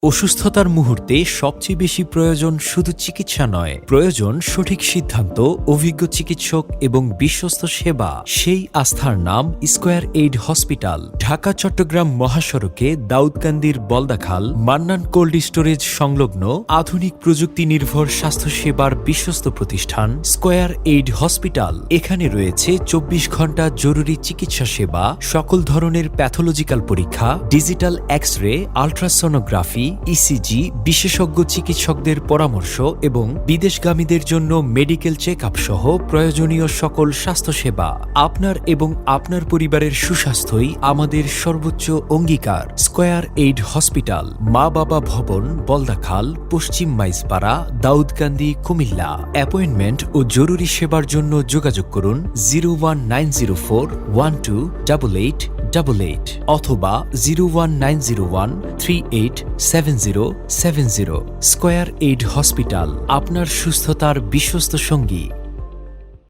অসুস্থতার মুহূর্তে সবচেয়ে বেশি প্রয়োজন শুধু চিকিৎসা নয়, প্রয়োজন সঠিক সিদ্ধান্ত, অভিজ্ঞ চিকিৎসক এবং বিশ্বস্ত সেবা। সেই আস্থার নাম Square Aid Hospital. Dhaka Chittagong মহাসড়কে দাউদকান্দির বলদাখাল মান্নান কোল্ড স্টোরেজ সংলগ্ন আধুনিক প্রযুক্তি নির্ভর স্বাস্থ্যসেবার বিশ্বস্ত প্রতিষ্ঠান স্কয়ার এইড হসপিটাল। এখানে রয়েছে ২৪ ঘন্টা জরুরি চিকিৎসা সেবা, সকল ধরনের প্যাথোলজিক্যাল পরীক্ষা, digital X ray, ultrasonography, ECG, বিশেষজ্ঞ চিকিৎসকদের পরামর্শ এবং বিদেশগামীদের জন্য মেডিকেল চেক আপ সহ প্রয়োজনীয় সকল স্বাস্থ্যসেবা। আপনার এবং আপনার পরিবারের সুস্বাস্থ্যই আমাদের সর্বোচ্চ অঙ্গীকার। স্কয়ার এইড হসপিটাল, মা বাবা ভবন, বলদাখাল, পশ্চিম মাইজপাড়া, দাউদকান্দি, কুমিল্লা। অ্যাপয়েন্টমেন্ট ও জরুরি সেবার জন্য যোগাযোগ করুন 01904128888 অথবা 01901387070। স্কয়ার এইড হসপিটাল, আপনার সুস্থতার বিশ্বস্ত সঙ্গী।